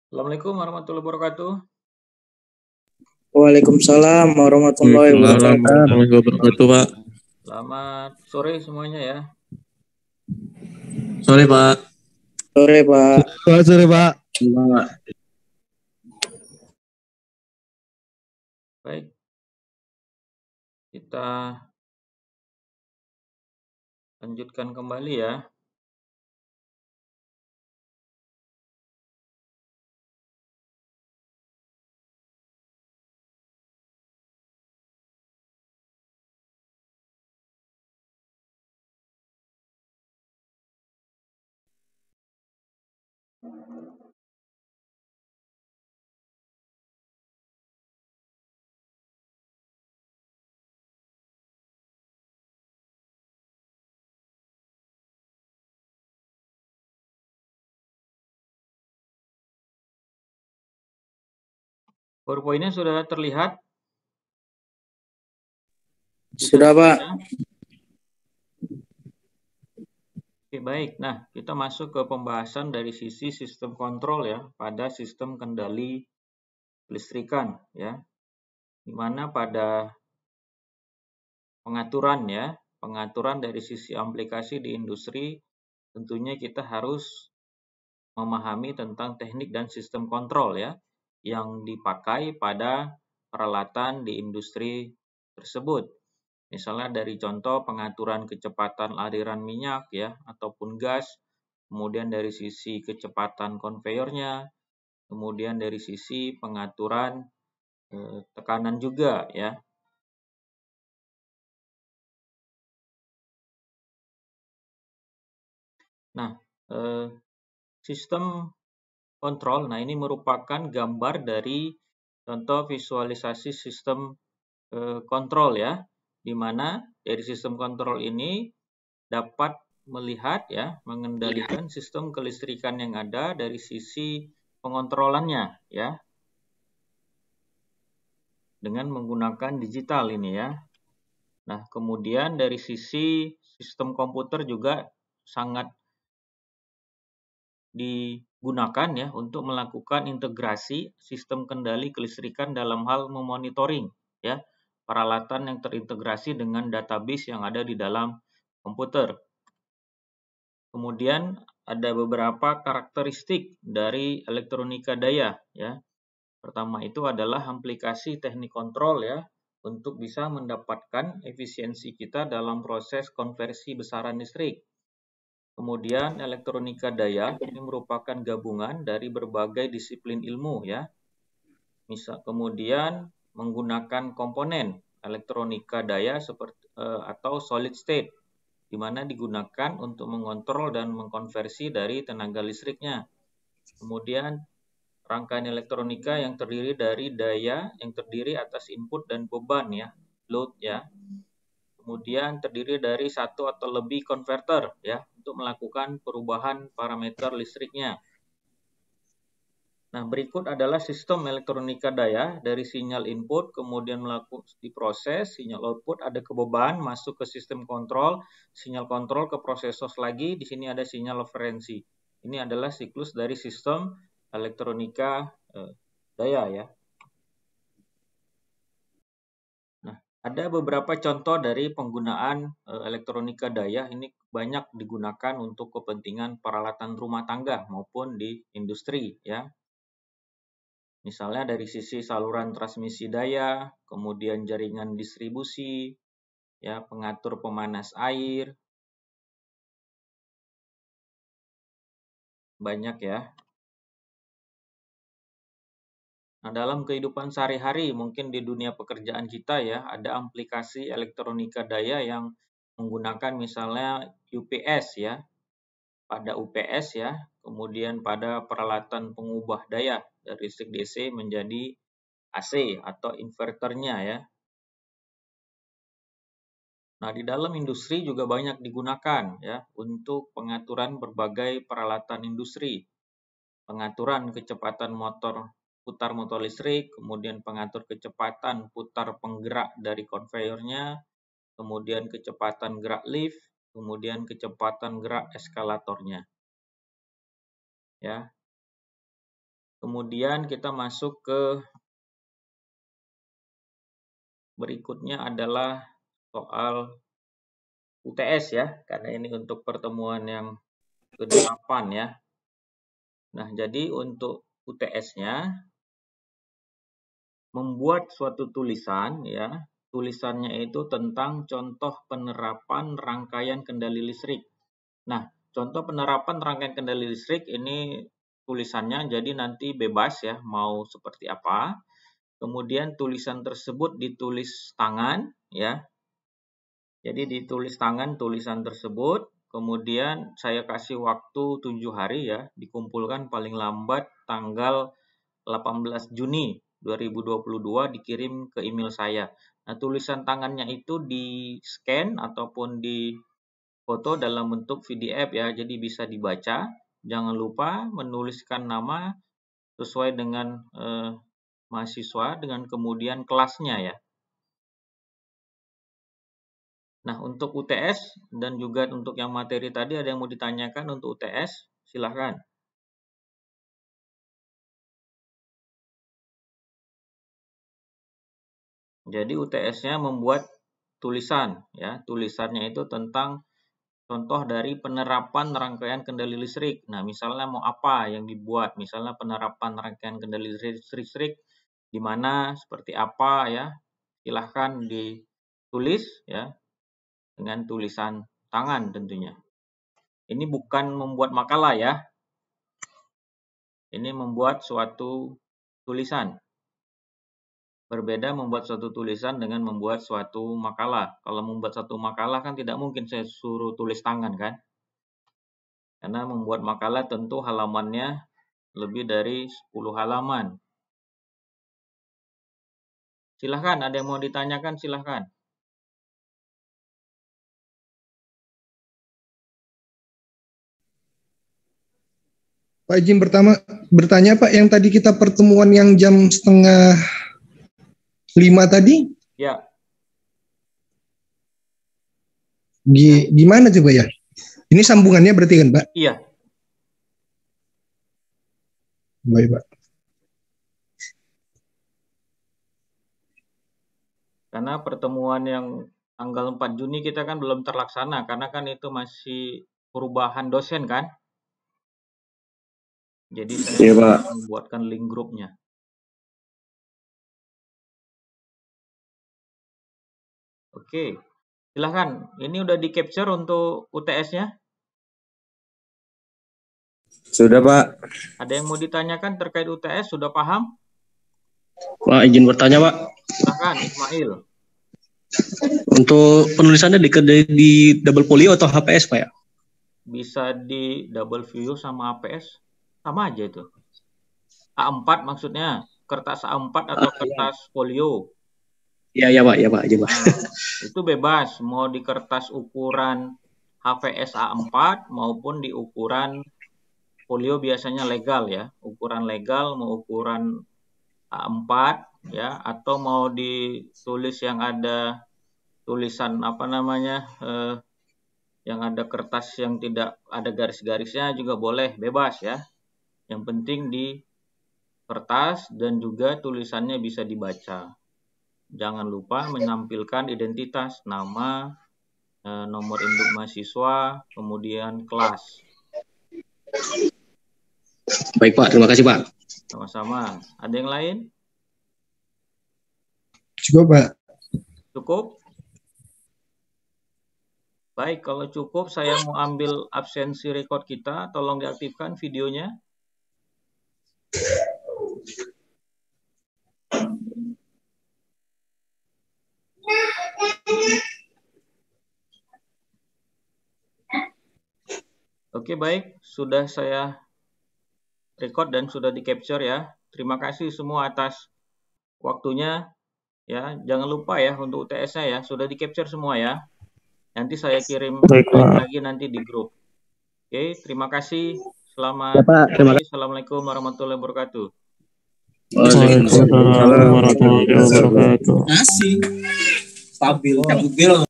Assalamualaikum warahmatullahi wabarakatuh. Waalaikumsalam warahmatullahi Waalaikumsalam wabarakatuh. warahmatullahi wabarakatuh, Pak. Selamat sore semuanya ya. Sore, Pak. Sore Pak. Selamat sore Pak. Baik, kita lanjutkan kembali ya. PowerPoint-nya sudah terlihat? Sudah Pak. Oke, baik. Nah, kita masuk ke pembahasan dari sisi sistem kontrol ya pada sistem kendali listrikan ya. Di mana pada pengaturan dari sisi aplikasi di industri tentunya kita harus memahami tentang teknik dan sistem kontrol ya yang dipakai pada peralatan di industri tersebut. Misalnya dari contoh pengaturan kecepatan aliran minyak ya ataupun gas, kemudian dari sisi kecepatan konveyornya, kemudian dari sisi pengaturan tekanan juga ya. Nah, sistem kontrol, nah ini merupakan gambar dari contoh visualisasi sistem kontrol ya, di mana dari sistem kontrol ini dapat melihat ya, mengendalikan sistem kelistrikan yang ada dari sisi pengontrolannya ya, dengan menggunakan digital ini ya. Nah, kemudian dari sisi sistem komputer juga sangat digunakan ya untuk melakukan integrasi sistem kendali kelistrikan dalam hal memonitoring ya peralatan yang terintegrasi dengan database yang ada di dalam komputer. Kemudian ada beberapa karakteristik dari elektronika daya ya. Pertama itu adalah aplikasi teknik kontrol ya untuk bisa mendapatkan efisiensi kita dalam proses konversi besaran listrik. Kemudian elektronika daya ini merupakan gabungan dari berbagai disiplin ilmu ya. Kemudian menggunakan komponen elektronika daya seperti atau solid state di mana digunakan untuk mengontrol dan mengkonversi dari tenaga listriknya. Kemudian rangkaian elektronika yang terdiri dari daya yang terdiri atas input dan beban ya, load ya. Kemudian terdiri dari satu atau lebih konverter ya untuk melakukan perubahan parameter listriknya. Nah, berikut adalah sistem elektronika daya dari sinyal input kemudian diproses, sinyal output ada ke beban masuk ke sistem kontrol, sinyal kontrol ke prosesor lagi, di sini ada sinyal referensi. Ini adalah siklus dari sistem elektronika daya ya. Nah, ada beberapa contoh dari penggunaan elektronika daya ini banyak digunakan untuk kepentingan peralatan rumah tangga maupun di industri ya. Misalnya dari sisi saluran transmisi daya, kemudian jaringan distribusi, ya, pengatur pemanas air, banyak ya. Nah, dalam kehidupan sehari-hari, mungkin di dunia pekerjaan kita ya, ada aplikasi elektronika daya yang menggunakan misalnya UPS ya, pada UPS ya, kemudian pada peralatan pengubah daya dari listrik DC menjadi AC atau inverternya ya. Nah, di dalam industri juga banyak digunakan ya untuk pengaturan berbagai peralatan industri. Pengaturan kecepatan putar motor listrik, kemudian pengatur kecepatan putar penggerak dari konveyornya, kemudian kecepatan gerak lift, kemudian kecepatan gerak eskalatornya. Ya. Kemudian kita masuk ke berikutnya adalah soal UTS ya, karena ini untuk pertemuan yang ke-8 ya. Nah, jadi untuk UTS-nya membuat suatu tulisan ya. Tulisannya itu tentang contoh penerapan rangkaian kendali listrik. Nah, contoh penerapan rangkaian kendali listrik ini tulisannya jadi nanti bebas ya, mau seperti apa. Kemudian tulisan tersebut ditulis tangan ya. Jadi ditulis tangan tulisan tersebut, kemudian saya kasih waktu 7 hari ya, dikumpulkan paling lambat tanggal 18 Juni 2022 dikirim ke email saya. Nah, tulisan tangannya itu di-scan ataupun di-foto dalam bentuk PDF ya, jadi bisa dibaca. Jangan lupa menuliskan nama sesuai dengan mahasiswa dengan kemudian kelasnya ya. Nah, untuk UTS dan juga untuk yang materi tadi ada yang mau ditanyakan untuk UTS? Silahkan. Jadi UTS-nya membuat tulisan ya. Tulisannya itu tentang contoh dari penerapan rangkaian kendali listrik. Nah, misalnya mau apa yang dibuat? Misalnya penerapan rangkaian kendali listrik di mana seperti apa ya? Silahkan ditulis ya dengan tulisan tangan tentunya. Ini bukan membuat makalah ya. Ini membuat suatu tulisan. Berbeda membuat suatu tulisan dengan membuat suatu makalah. Kalau membuat satu makalah kan tidak mungkin saya suruh tulis tangan kan. Karena membuat makalah tentu halamannya lebih dari 10 halaman. Silahkan, ada yang mau ditanyakan silahkan. Pak izin pertama bertanya Pak, yang tadi kita pertemuan yang jam 4:30 tadi? Ya. Gimana coba ya? Ini sambungannya berarti kan Pak? Iya. Baik Pak. Karena pertemuan yang tanggal 4 Juni kita kan belum terlaksana, karena kan itu masih perubahan dosen kan? Jadi saya membuatkan link grupnya. Oke, silahkan. Ini udah di capture untuk UTS-nya? Sudah Pak. Ada yang mau ditanyakan terkait UTS? Sudah paham? Pak izin bertanya Pak. Silahkan Ismail. Untuk penulisannya di double folio atau HPS Pak ya? Bisa di double folio sama HPS. Sama aja itu. A4 maksudnya, kertas A4 atau kertas folio. Iya Pak, ya Pak, aja Pak. Nah, itu bebas, mau di kertas ukuran HVS A4 maupun di ukuran folio biasanya legal ya, ukuran legal mau ukuran A4 ya, atau mau ditulis yang ada tulisan apa namanya, yang ada kertas yang tidak ada garis-garisnya juga boleh, bebas ya. Yang penting di kertas dan juga tulisannya bisa dibaca. Jangan lupa menampilkan identitas, nama, nomor induk mahasiswa, kemudian kelas. Baik Pak, terima kasih Pak. Sama-sama. Ada yang lain? Cukup Pak. Cukup? Baik, kalau cukup saya mau ambil absensi record kita. Tolong diaktifkan videonya. Oke, baik. Sudah saya record dan sudah di capture ya. Terima kasih semua atas waktunya. Ya, jangan lupa ya untuk UTS-nya ya. Sudah di capture semua ya. Nanti saya kirim lagi nanti di grup. Oke, terima kasih. Selamat pagi. Assalamualaikum warahmatullahi wabarakatuh. Waalaikumsalam warahmatullahi wabarakatuh. Asik. Stabil.